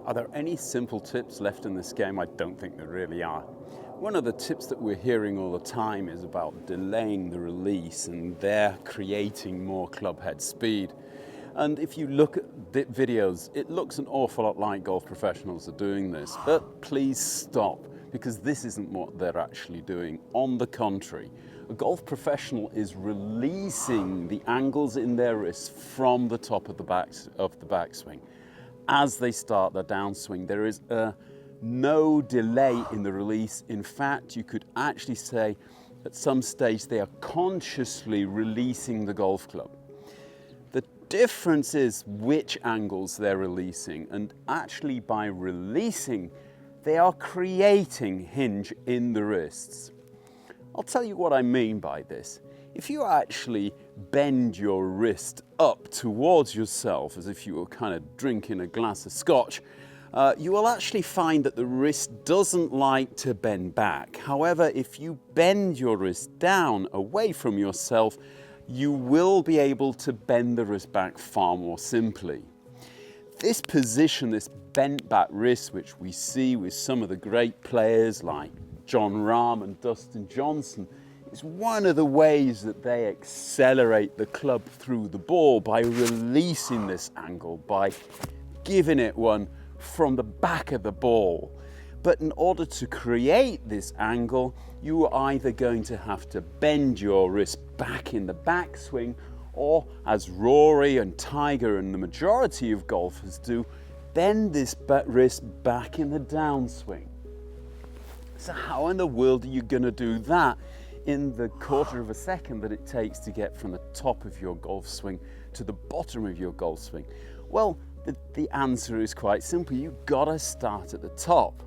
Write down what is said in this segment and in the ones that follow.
Are there any simple tips left in this game? I don't think there really are. One of the tips that we're hearing all the time is about delaying the release and there creating more club head speed. And if you look at the videos, it looks an awful lot like golf professionals are doing this. But please stop, because this isn't what they're actually doing. On the contrary, a golf professional is releasing the angles in their wrists from the top of the backswing. As they start their downswing, there is no delay in the release. In fact, you could actually say at some stage they are consciously releasing the golf club. The difference is which angles they're releasing, and actually by releasing, they are creating hinge in the wrists. I'll tell you what I mean by this. If you actually bend your wrist up towards yourself as if you were kind of drinking a glass of scotch, you will actually find that the wrist doesn't like to bend back. However, if you bend your wrist down away from yourself, you will be able to bend the wrist back far more simply. This position, this bent back wrist, which we see with some of the great players like Jon Rahm and Dustin Johnson, is one of the ways that they accelerate the club through the ball by releasing this angle, by giving it one from the back of the ball. But in order to create this angle, you are either going to have to bend your wrist back in the backswing, or as Rory and Tiger and the majority of golfers do, bend this wrist back in the downswing. So how in the world are you going to do that in the quarter of a second that it takes to get from the top of your golf swing to the bottom of your golf swing? Well, the answer is quite simple. You've got to start at the top.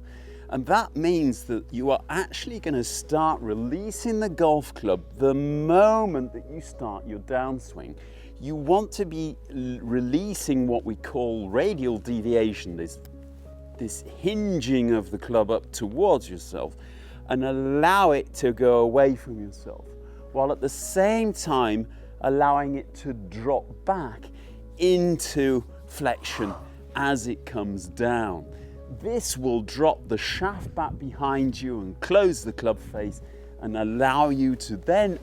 And that means that you are actually going to start releasing the golf club the moment that you start your downswing. You want to be releasing what we call radial deviation, this hinging of the club up towards yourself, and allow it to go away from yourself, while at the same time allowing it to drop back into flexion as it comes down. This will drop the shaft back behind you and close the club face and allow you to then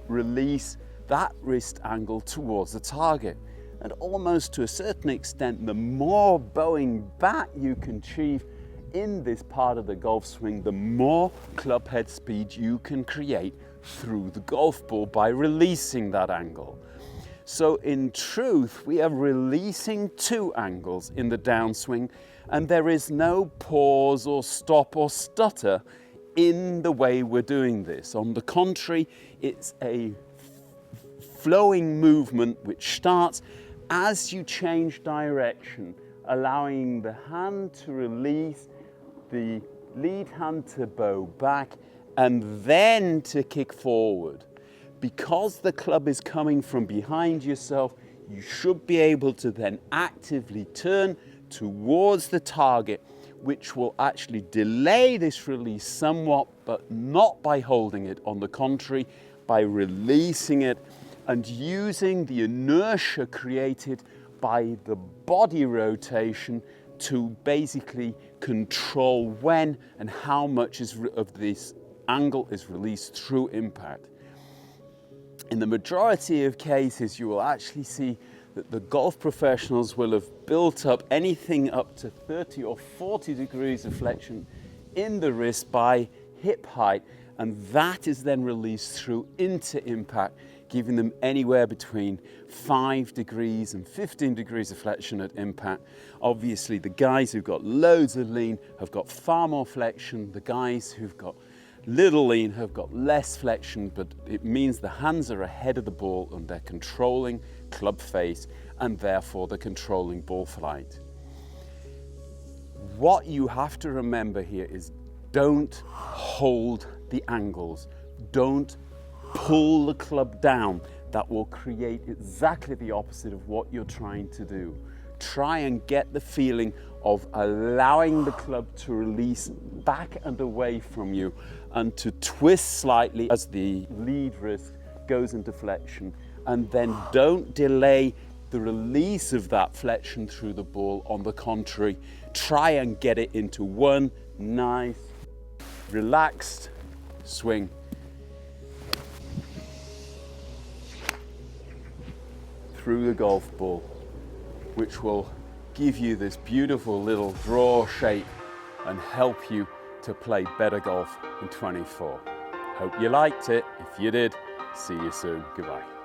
release that wrist angle towards the target. And almost to a certain extent, the more bowing back you can achieve in this part of the golf swing, the more club head speed you can create through the golf ball by releasing that angle. So in truth, we are releasing two angles in the downswing, and there is no pause or stop or stutter in the way we're doing this. On the contrary, it's a flowing movement which starts as you change direction, allowing the hand to release, the lead hand to bow back, and then to kick forward. Because the club is coming from behind yourself, you should be able to then actively turn towards the target, which will actually delay this release somewhat, but not by holding it. On the contrary, by releasing it and using the inertia created by the body rotation to basically control when and how much of this angle is released through impact. In the majority of cases, you will actually see that the golf professionals will have built up anything up to 30 or 40 degrees of flexion in the wrist by hip height, and that is then released through into impact, giving them anywhere between 5 degrees and 15 degrees of flexion at impact. Obviously, the guys who've got loads of lean have got far more flexion. The guys who've got little lean have got less flexion, but it means the hands are ahead of the ball and they're controlling club face, and therefore they're controlling ball flight. What you have to remember here is don't hold the angles. Don't pull the club down. That will create exactly the opposite of what you're trying to do. Try and get the feeling of allowing the club to release back and away from you and to twist slightly as the lead wrist goes into flexion, and then don't delay the release of that flexion through the ball. On the contrary, try and get it into one nice, relaxed swing. Through the golf ball, which will give you this beautiful little draw shape and help you to play better golf in 24. Hope you liked it. If you did, see you soon. Goodbye.